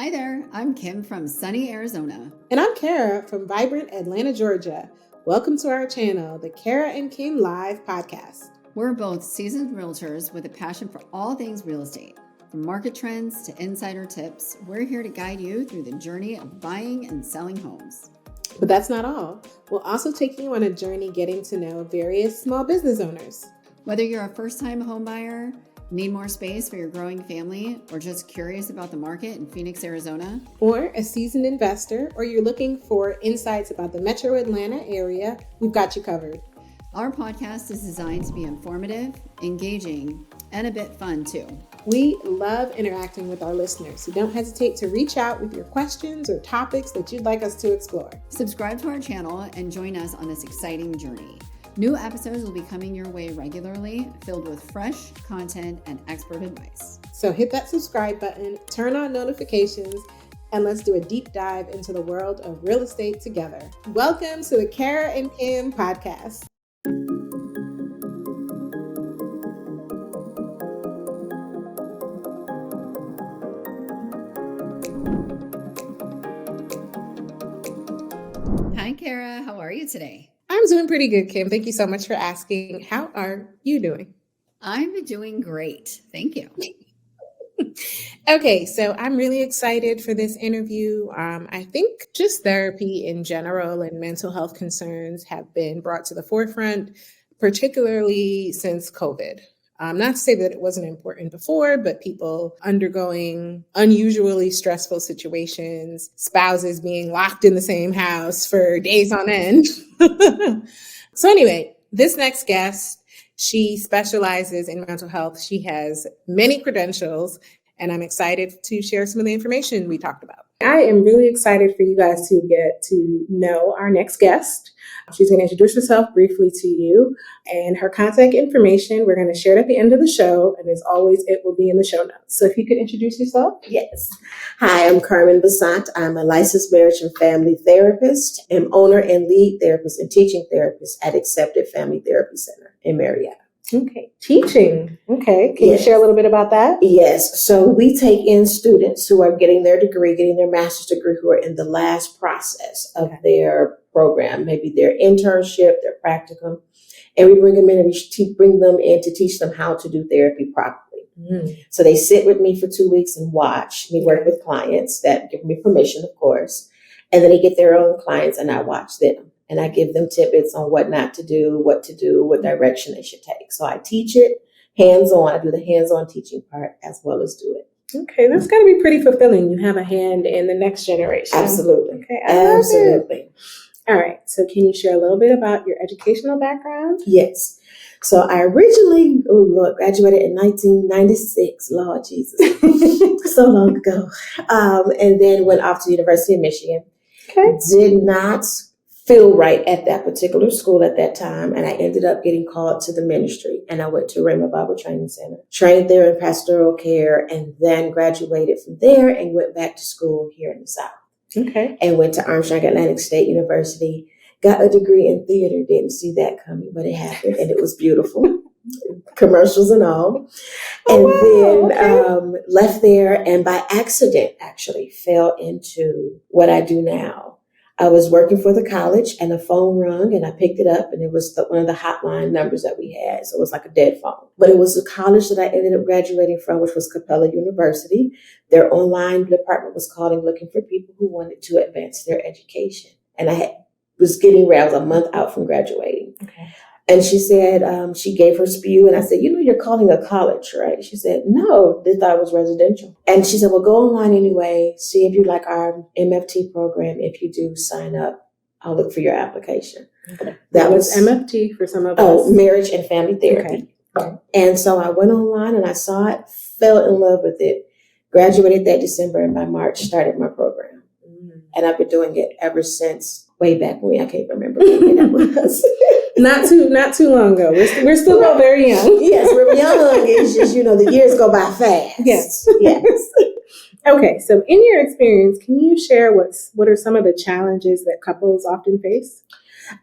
Hi there, I'm Kim from sunny Arizona. And I'm Kara from vibrant Atlanta, Georgia. Welcome to our channel, the Kara and Kim Live Podcast. We're both seasoned realtors with a passion for all things real estate. From market trends to insider tips, we're here to guide you through the journey of buying and selling homes. But that's not all. We'll also take you on a journey getting to know various small business owners. Whether you're a first-time home buyer, need more space for your growing family, or just curious about the market in Phoenix, Arizona, or a seasoned investor, or you're looking for insights about the metro Atlanta area, we've got you covered. Our podcast is designed to be informative, engaging, and a bit fun too. We love interacting with our listeners, so don't hesitate to reach out with your questions or topics that you'd like us to explore. Subscribe to our channel and join us on this exciting journey. New episodes will be coming your way regularly, filled with fresh content and expert advice. So hit that subscribe button, turn on notifications, and let's do a deep dive into the world of real estate together. Welcome to the Kara and Kim Podcast. Hi, Kara. How are you today? I'm doing pretty good, Kim. Thank you so much for asking. How are you doing? I'm doing great. Thank you. Okay, so I'm really excited for this interview. I think just therapy in general and mental health concerns have been brought to the forefront, particularly since COVID. Not to say that it wasn't important before, but people undergoing unusually stressful situations, spouses being locked in the same house for days on end. So anyway, this next guest, she specializes in mental health. She has many credentials, and I'm excited to share some of the information we talked about. I am really excited for you guys to get to know our next guest. She's going to introduce herself briefly to you, and her contact information, we're going to share it at the end of the show. And as always, it will be in the show notes. So if you could introduce yourself. Yes. Hi, I'm Carmen Basant. I'm a licensed marriage and family therapist, am owner and lead therapist and teaching therapist at Accepted Family Therapy Center in Marietta. Okay. Teaching. Okay. Can you share a little bit about that? Yes. So we take in students who are getting their degree, getting their master's degree, who are in the last process of their program, maybe their internship, their practicum, and we bring them in and we bring them in to teach them how to do therapy properly. So they sit with me for 2 weeks and watch me work with clients that give me permission, of course, and then they get their own clients and I watch them. And I give them tidbits on what not to do, what direction they should take. So I teach it hands-on. I do the hands-on teaching part as well as do it. Okay, that's got to be pretty fulfilling. You have a hand in the next generation. Absolutely. Okay, absolutely. All right. So can you share a little bit about your educational background? Yes. So I originally graduated in 1996. Lord Jesus. So long ago. And then went off to the University of Michigan. Okay. Did not feel right at that particular school at that time. And I ended up getting called to the ministry. And I went to Rhema Bible Training Center, trained there in pastoral care, and then graduated from there and went back to school here in the South. Okay. And went to Armstrong Atlantic State University, got a degree in theater, didn't see that coming, but it happened and it was beautiful. Commercials and all. And then left there and by accident actually fell into what I do now. I was working for the college and the phone rung and I picked it up and it was one of the hotline numbers that we had. So it was like a dead phone. But it was the college that I ended up graduating from, which was Capella University. Their online department was calling, looking for people who wanted to advance their education. And I was a month out from graduating. Okay. And she said, she gave her spew. And I said, you're calling a college, right? She said, no, they thought it was residential. And she said, well, go online anyway. See if you like our MFT program. If you do, sign up. I'll look for your application. Okay. That was MFT for some of us. Oh, marriage and family therapy. Okay. And so I went online and I saw it, fell in love with it, graduated that December, and by March started my program. And I've been doing it ever since way back when. I can't remember when that was. Not too long ago. We're still very young. Yes, we're young. It's just, the years go by fast. Yes. Yes. Okay, so in your experience, can you share what are some of the challenges that couples often face?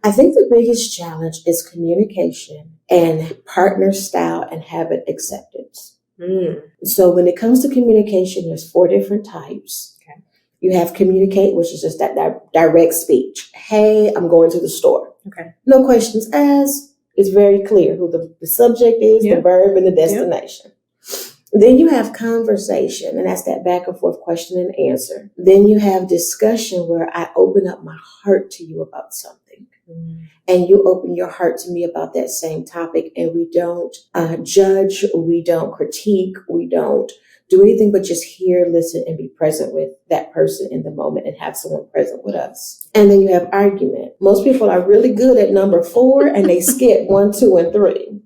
I think the biggest challenge is communication and partner style and habit acceptance. So when it comes to communication, there's 4 different types. Okay. You have communicate, which is just that direct speech. Hey, I'm going to the store. Okay. No questions asked. It's very clear who the subject is, the verb, and the destination. Then you have conversation, and that's that back and forth question and answer. Then you have discussion, where I open up my heart to you about something. And you open your heart to me about that same topic, and we don't judge, we don't critique, we don't do anything but just hear, listen, and be present with that person in the moment and have someone present with us. And then you have argument. Most people are really good at number 4 and they skip 1, 2, and 3.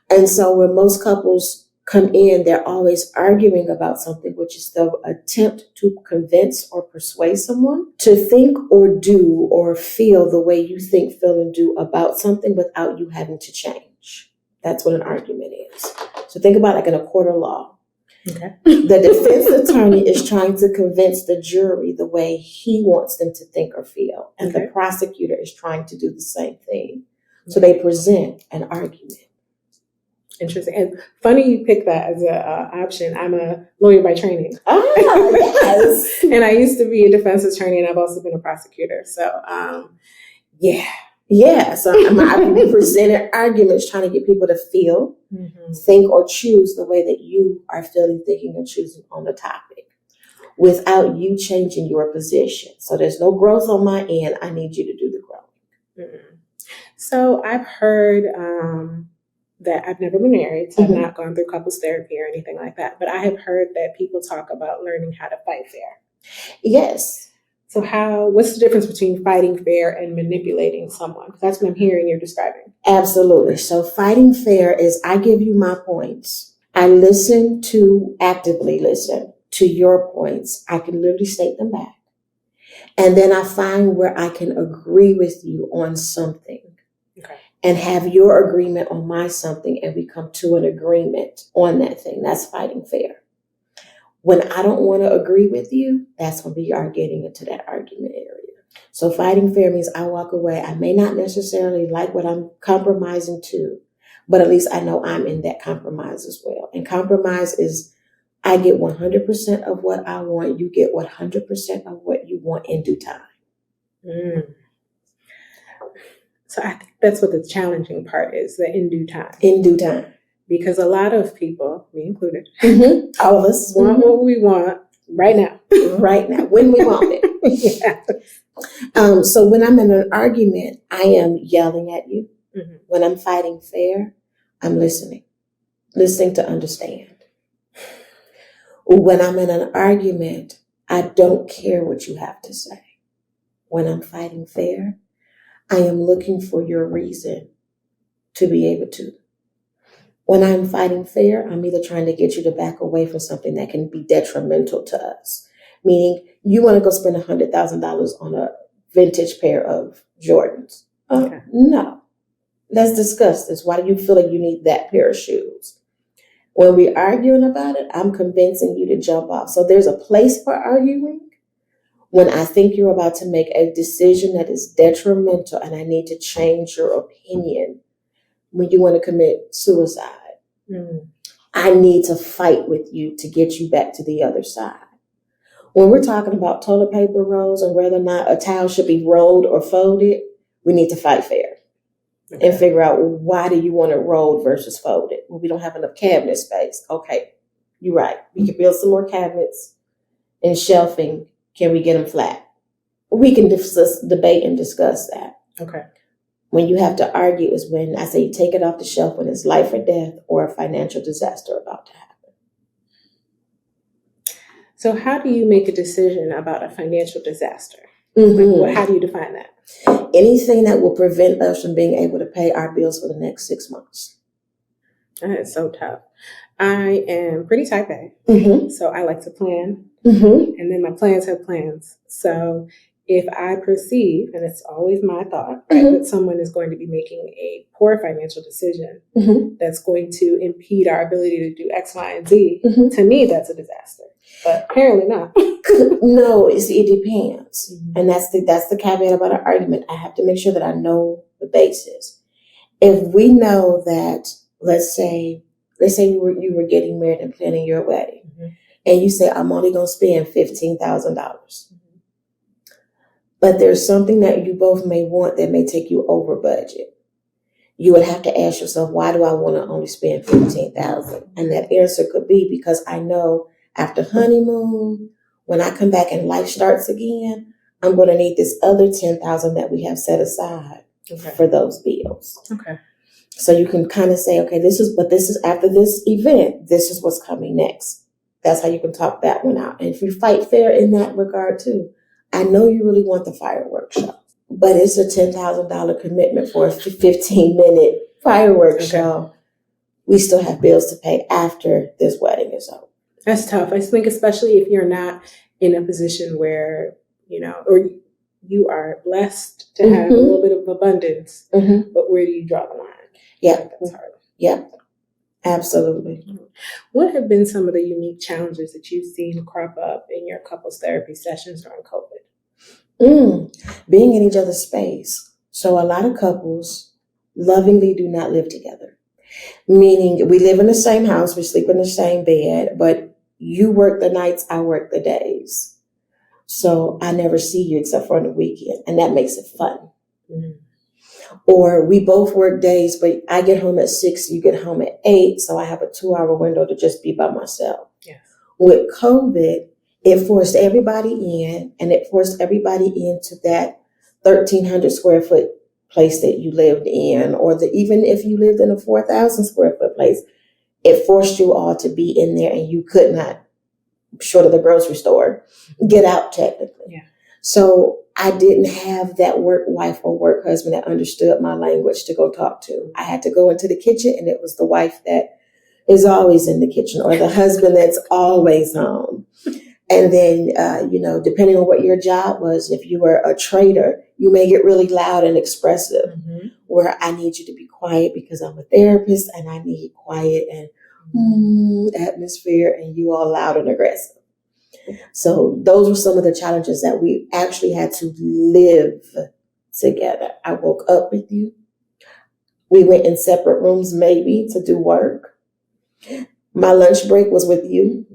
And so when most couples come in, they're always arguing about something, which is the attempt to convince or persuade someone to think or do or feel the way you think, feel, and do about something without you having to change. That's what an argument is. So think about like in a court of law. Okay. The defense attorney is trying to convince the jury the way he wants them to think or feel. And the prosecutor is trying to do the same thing. So they present an argument. Interesting. And funny you pick that as an option. I'm a lawyer by training. Yes. And I used to be a defense attorney, and I've also been a prosecutor. So, yeah. Yeah. So I presented arguments trying to get people to feel, think, or choose the way that you are feeling, thinking, and choosing on the topic without you changing your position. So there's no growth on my end. I need you to do the growth. So I've heard that I've never been married, so I've not gone through couples therapy or anything like that. But I have heard that people talk about learning how to fight fair. Yes. So what's the difference between fighting fair and manipulating someone? Because that's what I'm hearing you're describing. Absolutely. So fighting fair is I give you my points. I actively listen to your points. I can literally state them back. And then I find where I can agree with you on something. Okay. And have your agreement on my something, and we come to an agreement on that thing. That's fighting fair. When I don't want to agree with you, that's when we are getting into that argument area. So fighting fair means I walk away. I may not necessarily like what I'm compromising to, but at least I know I'm in that compromise as well. And compromise is I get 100% of what I want. You get 100% of what you want in due time. So I think that's what the challenging part is, the in due time. In due time. Because a lot of people, me included, all of us want what we want right now. Right now, when we want it. So when I'm in an argument, I am yelling at you. When I'm fighting fair, I'm listening to understand. When I'm in an argument, I don't care what you have to say. When I'm fighting fair, I am looking for your reason to be able to. When I'm fighting fair, I'm either trying to get you to back away from something that can be detrimental to us. Meaning, you want to go spend $100,000 on a vintage pair of Jordans. No. Let's discuss this. Why do you feel like you need that pair of shoes? When we're arguing about it, I'm convincing you to jump off. So there's a place for arguing when I think you're about to make a decision that is detrimental and I need to change your opinion. When you want to commit suicide, I need to fight with you to get you back to the other side. When we're talking about toilet paper rolls and whether or not a towel should be rolled or folded, we need to fight fair and figure out, why do you want it rolled versus folded? Well, we don't have enough cabinet space. Okay, you're right. We can build some more cabinets and shelving. Can we get them flat? We can debate and discuss that. Okay. When you have to argue is when I say you take it off the shelf when it's life or death or a financial disaster about to happen. So how do you make a decision about a financial disaster? How do you define that? Anything that will prevent us from being able to pay our bills for the next 6 months. That is so tough. I am pretty type A, so I like to plan, and then my plans have plans. So if I perceive, and it's always my thought, right, that someone is going to be making a poor financial decision that's going to impede our ability to do X, Y, and Z, to me, that's a disaster. But apparently not. No, it depends. And that's the caveat about an argument. I have to make sure that I know the basis. If we know that, let's say you were getting married and planning your wedding, and you say, I'm only going to spend $15,000. But there's something that you both may want that may take you over budget. You would have to ask yourself, why do I want to only spend $15,000? And that answer could be because I know after honeymoon, when I come back and life starts again, I'm going to need this other $10,000 that we have set aside for those bills. Okay. So you can kind of say, okay, this is after this event, this is what's coming next. That's how you can talk that one out. And if you fight fair in that regard too, I know you really want the fireworks show, but it's a $10,000 commitment for a 15-minute fireworks show. We still have bills to pay after this wedding is over. That's tough. I think especially if you're not in a position where, or you are blessed to have a little bit of abundance, but where do you draw the line? Yeah. That's hard. Yeah, absolutely. What have been some of the unique challenges that you've seen crop up in your couples therapy sessions during COVID? Being in each other's space. So a lot of couples lovingly do not live together. Meaning we live in the same house, we sleep in the same bed, but you work the nights, I work the days. So I never see you except for on the weekend, and that makes it fun. Or we both work days, but I get home at 6, you get home at 8, so I have a 2-hour window to just be by myself. Yes. With COVID, it forced everybody in, and it forced everybody into that 1,300 square foot place that you lived in, or even if you lived in a 4,000 square foot place, it forced you all to be in there, and you could not, short of the grocery store, get out technically. Yeah. So I didn't have that work wife or work husband that understood my language to go talk to. I had to go into the kitchen, and it was the wife that is always in the kitchen, or the husband that's always home. And then, depending on what your job was, if you were a trader, you may get really loud and expressive, where I need you to be quiet because I'm a therapist and I need quiet and atmosphere, and you all loud and aggressive. So those were some of the challenges that we actually had to live together. I woke up with you. We went in separate rooms maybe to do work. My lunch break was with you.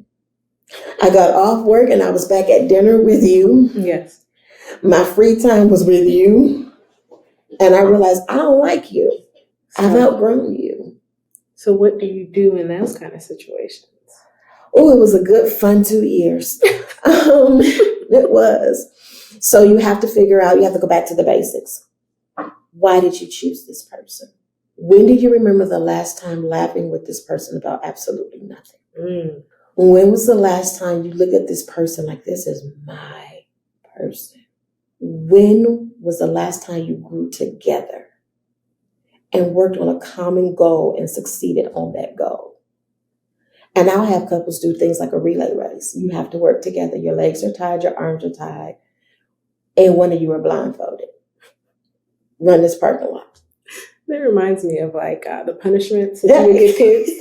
I got off work and I was back at dinner with you. Yes. My free time was with you. And I realized I don't like you. I've outgrown you. So what do you do in those kind of situations? Oh, it was a good fun 2 years. It was. So you have to figure out, you have to go back to the basics. Why did you choose this person? When do you remember the last time laughing with this person about absolutely nothing? When was the last time you looked at this person like, this is my person? When was the last time you grew together and worked on a common goal and succeeded on that goal? And I'll have couples do things like a relay race. You have to work together. Your legs are tied, your arms are tied, and one of you are blindfolded. Run this parking lot. That reminds me of the punishments that you give kids.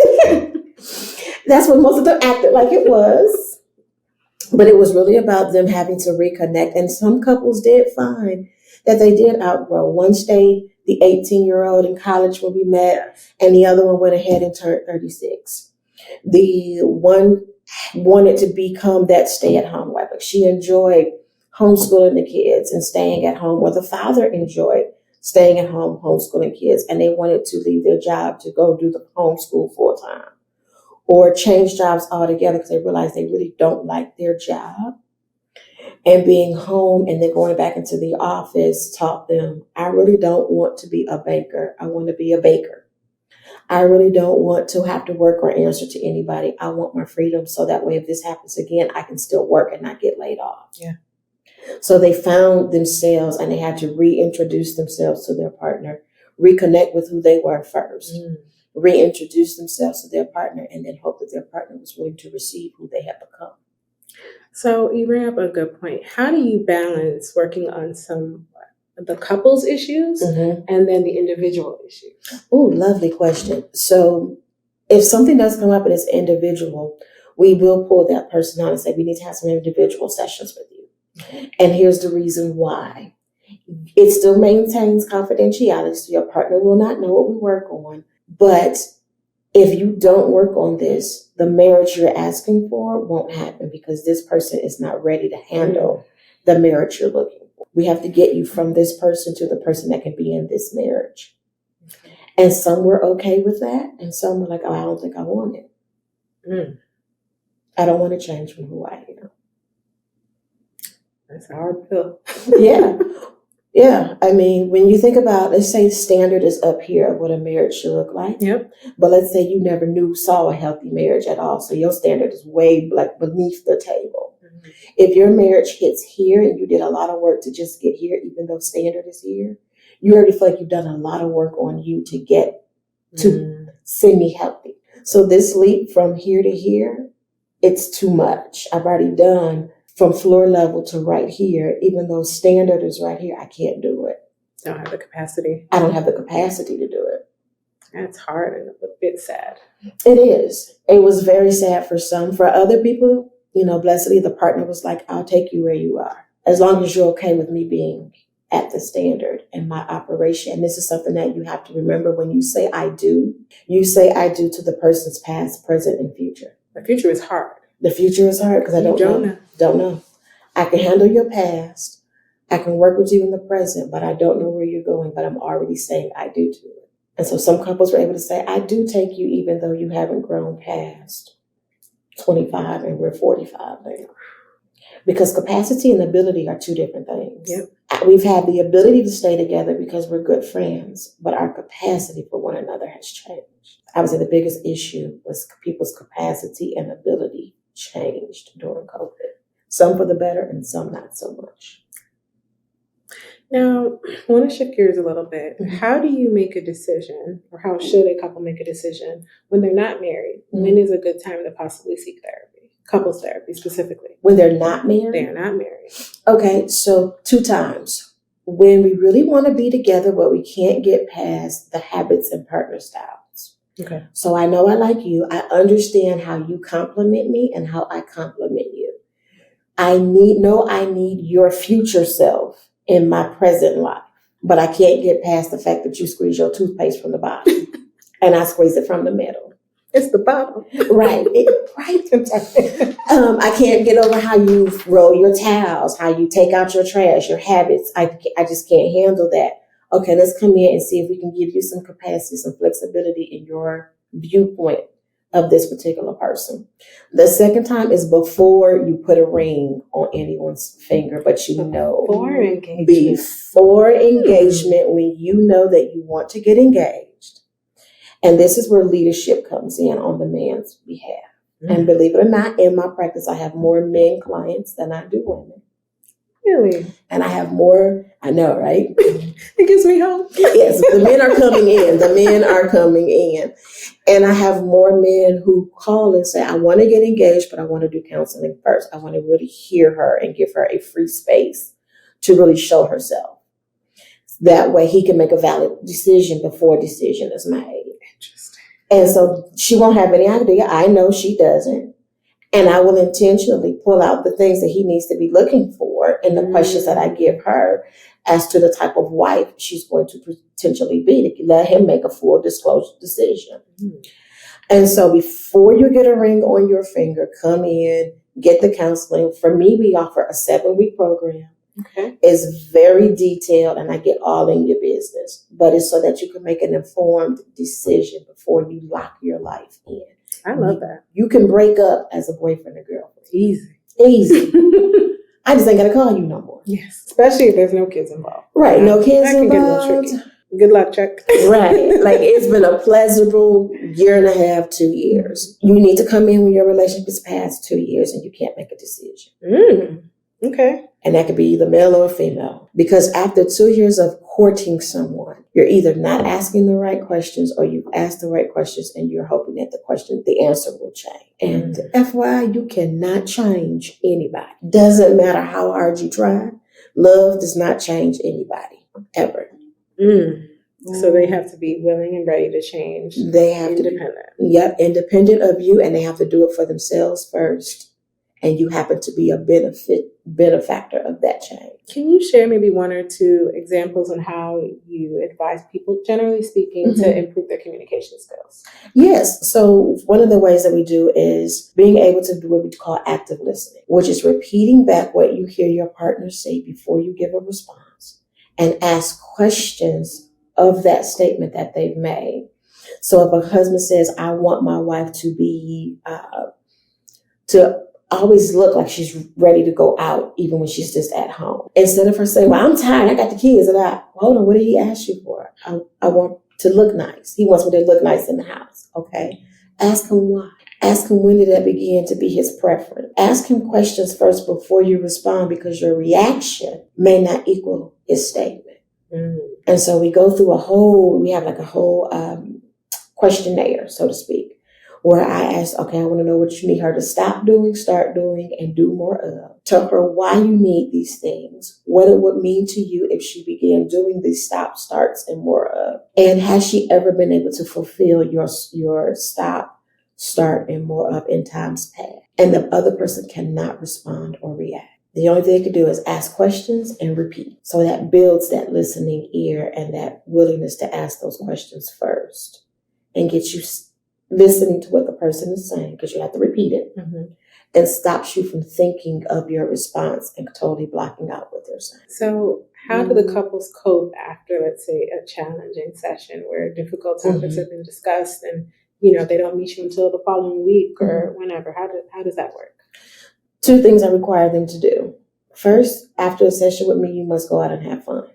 That's what most of them acted like it was. But it was really about them having to reconnect. And some couples did find that they did outgrow. One stayed the 18-year-old in college when we met, and the other one went ahead and turned 36. The one wanted to become that stay-at-home wife. Like she enjoyed homeschooling the kids and staying at home, or the father enjoyed staying at home, homeschooling kids, and they wanted to leave their job to go do the homeschool full-time, or change jobs altogether because they realized they really don't like their job. And being home and then going back into the office taught them, I really don't want to be a banker. I want to be a baker. I really don't want to have to work or answer to anybody. I want my freedom so that way if this happens again, I can still work and not get laid off. Yeah. So they found themselves and they had to reintroduce themselves to their partner, reconnect with who they were first, reintroduce themselves to their partner, and then hope that their partner was willing to receive who they had become. So you bring up a good point. How do you balance working on the couple's issues and then the individual issues? Oh, lovely question. So if something does come up and it's individual, we will pull that person out and say, we need to have some individual sessions with you. And here's the reason why. It still maintains confidentiality, so your partner will not know what we work on, but If you don't work on this, the marriage you're asking for won't happen because this person is not ready to handle the marriage you're looking for. We have to get you from this person to the person that can be in this marriage. And some were okay with that. And some were like, oh, I don't think I want it. I don't want to change from who I am. That's a hard pill. Yeah. Yeah. I mean, when you think about, let's say the standard is up here of what a marriage should look like. Yep. But let's say you never saw a healthy marriage at all. So your standard is way like beneath the table. Mm-hmm. If your marriage hits here and you did a lot of work to just get here, even though standard is here, you already feel like you've done a lot of work on you to get to semi-healthy. So this leap from here to here, it's too much. I've already done from floor level to right here, even though standard is right here, I can't do it. Don't have the capacity. I don't have the capacity to do it. That's hard and a bit sad. It is. It was very sad for some. For other people, blessedly, the partner was like, I'll take you where you are, as long as you're okay with me being at the standard and my operation. And this is something that you have to remember when you say I do. You say I do to the person's past, present, and future. The future is hard. The future is hard because I don't know. I can handle your past. I can work with you in the present, but I don't know where you're going, but I'm already saying I do to it. And so some couples were able to say, I do take you even though you haven't grown past 25 and we're 45 now. Because capacity and ability are two different things. Yep. We've had the ability to stay together because we're good friends, but our capacity for one another has changed. I would say the biggest issue was people's capacity and ability changed during COVID. Some for the better and some not so much. Now, I want to shift gears a little bit. Mm-hmm. How do you make a decision, or how should a couple make a decision when they're not married? Mm-hmm. When is a good time to possibly seek therapy? Couples therapy specifically. When they're not married? They are not married. Okay, so 2 times. When we really want to be together, but we can't get past the habits and partner styles. Okay. So I know I like you. I understand how you compliment me and how I compliment you. I need your future self in my present life, but I can't get past the fact that you squeeze your toothpaste from the bottom and I squeeze it from the middle. It's the bottom. Right. I can't get over how you roll your towels, how you take out your trash, your habits. I just can't handle that. Okay, let's come in and see if we can give you some capacity, some flexibility in your viewpoint of this particular person. The second time is before you put a ring on anyone's finger, but before engagement. Before engagement, when you know that you want to get engaged. And this is where leadership comes in on the man's behalf. And believe it or not, in my practice, I have more men clients than I do women. Really? And I have more, I know, right? It gives me hope. Yes, the men are coming in. The men are coming in. And I have more men who call and say, I want to get engaged, but I want to do counseling first. I want to really hear her and give her a free space to really show herself. That way he can make a valid decision before a decision is made. Interesting. And so she won't have any idea. I know she doesn't. And I will intentionally pull out the things that he needs to be looking for in the questions that I give her as to the type of wife she's going to potentially be, to let him make a full disclosure decision. And so before you get a ring on your finger, come in, get the counseling. For me, we offer a 7-week program. Okay. It's very detailed and I get all in your business, but it's so that you can make an informed decision before you lock your life in. I love that. You can break up as a boyfriend or girlfriend. Easy. I just ain't gonna call you no more. Yes. Especially if there's no kids involved. Right. No kids that can involved. Get a little tricky. Good luck, Chuck. Right. Like it's been a pleasurable 1.5, 2 years. You need to come in when your relationship is past 2 years and you can't make a decision. Okay. And that could be either male or female. Because after 2 years of courting someone, you're either not asking the right questions or you've asked the right questions and you're hoping that the answer will change. And FYI, you cannot change anybody. Doesn't matter how hard you try. Love does not change anybody, ever. So they have to be willing and ready to change. They have independent. Independent of you, and they have to do it for themselves first. And you happen to be a benefactor of that change. Can you share maybe one or two examples on how you advise people, generally speaking, to improve their communication skills? Yes. So one of the ways that we do is being able to do what we call active listening, which is repeating back what you hear your partner say before you give a response and ask questions of that statement that they've made. So if a husband says, I want my wife to be, to always look like she's ready to go out, even when she's just at home. Instead of her saying, well, I'm tired, I got the kids. And hold on, what did he ask you for? I want to look nice. He wants me to look nice in the house. Okay. Ask him why. Ask him when did that begin to be his preference. Ask him questions first before you respond, because your reaction may not equal his statement. And so we go through we have like a whole questionnaire, so to speak, where I asked, okay, I want to know what you need her to stop doing, start doing, and do more of. Tell her why you need these things, what it would mean to you if she began doing these stop, starts, and more of. And has she ever been able to fulfill your stop, start, and more of in times past? And the other person cannot respond or react. The only thing they can do is ask questions and repeat. So that builds that listening ear and that willingness to ask those questions first and get you listening to what the person is saying, because you have to repeat it, and stops you from thinking of your response and totally blocking out what they're saying. So how do the couples cope after, let's say, a challenging session where difficult topics have been discussed and, they don't meet you until the following week or whenever? How does that work? Two things I require them to do. First, after a session with me, you must go out and have fun.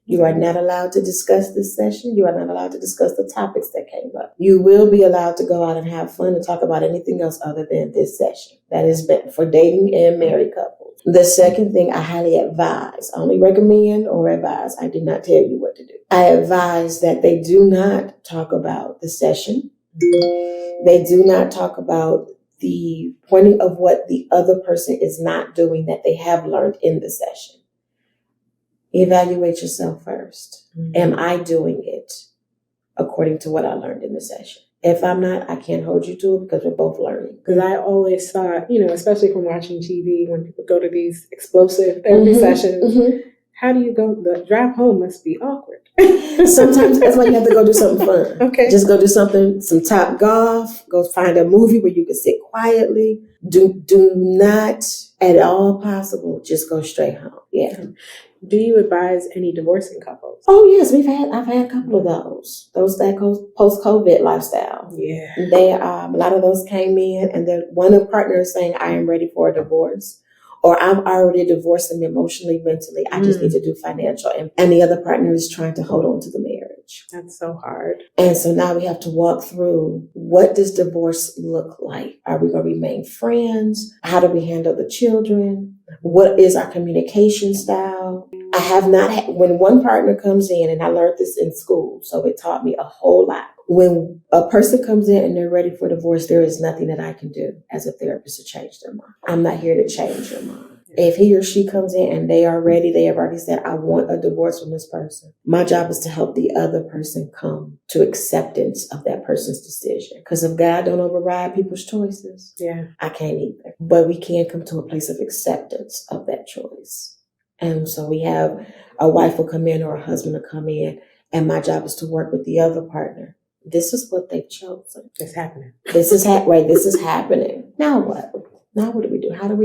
You are not allowed to discuss this session. You are not allowed to discuss the topics that came up. You will be allowed to go out and have fun and talk about anything else other than this session. That is meant for dating and married couples. The second thing I highly advise, I only recommend or advise, I did not tell you what to do. I advise that they do not talk about the session. They do not talk about the pointing of what the other person is not doing that they have learned in the session. Evaluate yourself first. Am I doing it according to what I learned in the session? If I'm not, I can't hold you to it because we're both learning. Because I always thought, especially from watching TV, when people go to these explosive therapy sessions, how do you go? The drive home must be awkward. Sometimes that's why you have to go do something fun. Okay. Just go do something, some top golf, go find a movie where you can sit quietly. Do not at all possible just go straight home. Yeah. Do you advise any divorcing couples? Oh yes, I've had a couple of those that post-COVID lifestyle. Yeah. They a lot of those came in, and then one of the partners saying, I am ready for a divorce, or I'm already divorced them emotionally, mentally. I just need to do financial. And the other partner is trying to hold on to the marriage. That's so hard. And so now we have to walk through, what does divorce look like? Are we going to remain friends? How do we handle the children? What is our communication style? I have not had, when one partner comes in, and I learned this in school, so it taught me a whole lot. When a person comes in and they're ready for divorce, there is nothing that I can do as a therapist to change their mind. I'm not here to change their mind. If he or she comes in and they are ready, they have already said, I want a divorce from this person. My job is to help the other person come to acceptance of that person's decision. Because if God don't override people's choices, I can't either. But we can come to a place of acceptance of that choice. And so we have a wife will come in or a husband will come in, and my job is to work with the other partner. This is what they've chosen. It's happening. This is happening. Now what? Now what do we do? How do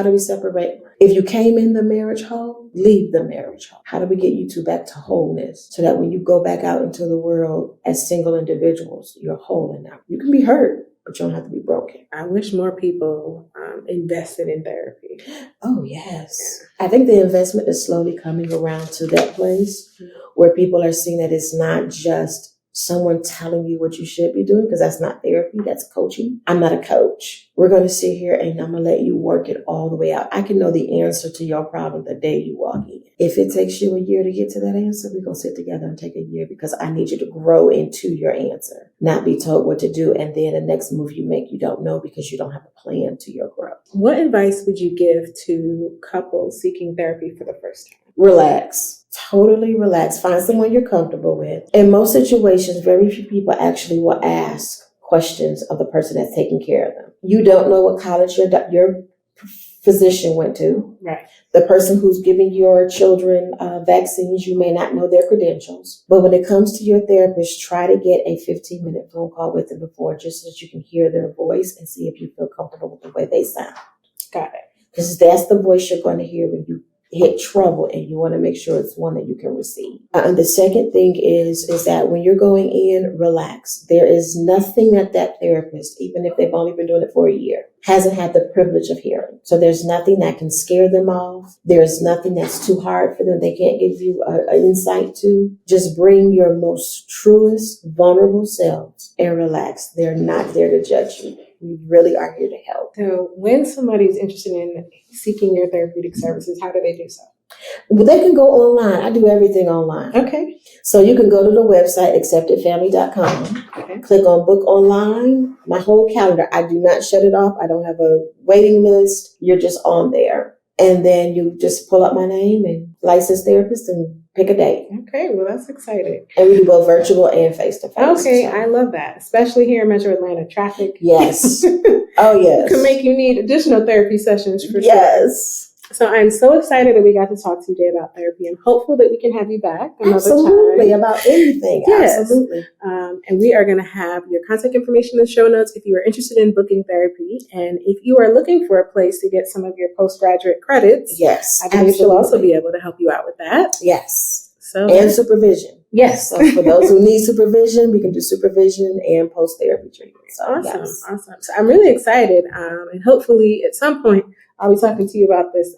we separate? If you came in the marriage whole, leave the marriage whole. How do we get you two back to wholeness so that when you go back out into the world as single individuals, you're whole enough? You can be hurt, but you don't have to be broken. I wish more people invested in therapy. Oh, yes. I think the investment is slowly coming around to that place where people are seeing that it's not just someone telling you what you should be doing, because that's not therapy, that's coaching. I'm not a coach. We're going to sit here and I'm going to let you work it all the way out. I can know the answer to your problem the day you walk in. If it takes you a year to get to that answer, we're going to sit together and take a year, because I need you to grow into your answer, not be told what to do. And then the next move you make, you don't know because you don't have a plan to your growth. What advice would you give to couples seeking therapy for the first time? Relax. Totally relax. Find someone you're comfortable with. In most situations, very few people actually will ask questions of the person that's taking care of them. You don't know what college your physician went to. Right. The person who's giving your children vaccines, you may not know their credentials. But when it comes to your therapist, try to get a 15-minute phone call with them before, just so that you can hear their voice and see if you feel comfortable with the way they sound. Got it. Because that's the voice you're going to hear when you hit trouble, and you want to make sure it's one that you can receive. And the second thing is that when you're going in, relax. There is nothing that therapist, even if they've only been doing it for a year, hasn't had the privilege of hearing. So there's nothing that can scare them off. There's nothing that's too hard for them. They can't give you an insight to. Just bring your most truest, vulnerable selves and relax. They're not there to judge you. We really are here to help. So when somebody's interested in seeking your therapeutic services, how do they do so? Well, they can go online. I do everything online. Okay. So you can go to the website, acceptedfamily.com. Okay. Click on book online. My whole calendar, I do not shut it off. I don't have a waiting list. You're just on there. And then you just pull up my name and licensed therapist and pick a date. Okay, well, that's exciting. And we do both virtual and face-to-face. Okay, So. I love that, especially here in Metro Atlanta. Traffic. Yes. Oh, yes. Can make you need additional therapy sessions for sure. Yes. So I'm so excited that we got to talk to you today about therapy, and hopeful that we can have you back another Absolutely. time. About anything. Yes. Absolutely. And we are going to have your contact information in the show notes if you are interested in booking therapy. And if you are looking for a place to get some of your postgraduate credits, Yes. I believe she'll also be able to help you out with that. Yes. So And supervision. yes. So for those who need supervision, we can do supervision and post-therapy treatment. So, Awesome. yes. Awesome. So I'm really excited. And hopefully at some point I'll be talking to you about this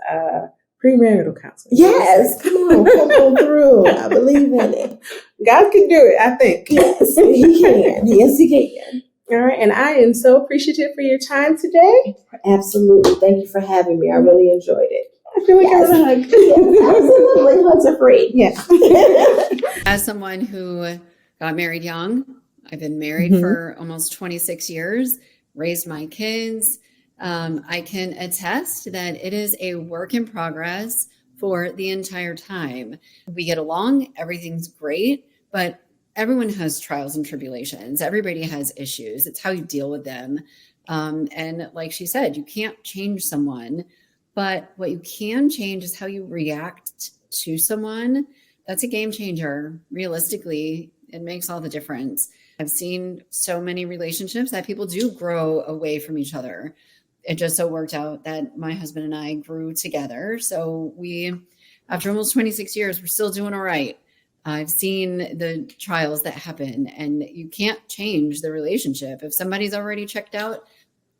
premarital counseling. Yes, come on through. I believe in it. God can do it, I think. Yes, he can. Yes, he can. All right. And I am so appreciative for your time today. Absolutely. Thank you for having me. I really enjoyed it. I feel like Yes. I want a hug. Yes, absolutely. Hugs are free. Yes. As someone who got married young, I've been married for almost 26 years, raised my kids. I can attest that it is a work in progress for the entire time. We get along, everything's great, but everyone has trials and tribulations. Everybody has issues. It's how you deal with them. And like she said, you can't change someone, but what you can change is how you react to someone. That's a game changer. Realistically, it makes all the difference. I've seen so many relationships that people do grow away from each other. It just so worked out that my husband and I grew together. So we, after almost 26 years, we're still doing all right. I've seen the trials that happen, and you can't change the relationship. If somebody's already checked out,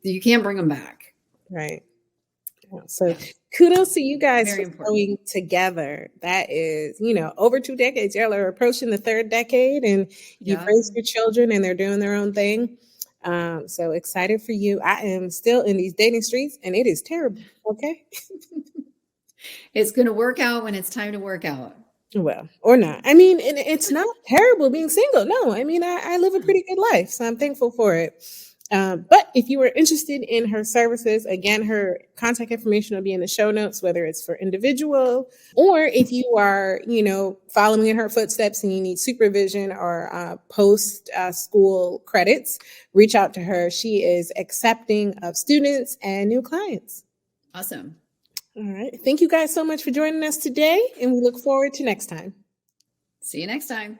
you can't bring them back. Right. So kudos to you guys Very for important. growing together. That is, over 2 decades. Y'all are approaching the 3rd decade, and you've Yeah. raised your children and they're doing their own thing. So excited for you. I am still in these dating streets and it is terrible. Okay. It's going to work out when it's time to work out. Well, or not. I mean, it's not terrible being single. No, I mean, I live a pretty good life, so I'm thankful for it. But if you were interested in her services, again, her contact information will be in the show notes, whether it's for individual or if you are, following in her footsteps and you need supervision or post school credits, reach out to her. She is accepting of students and new clients. Awesome. All right. Thank you guys so much for joining us today, and we look forward to next time. See you next time.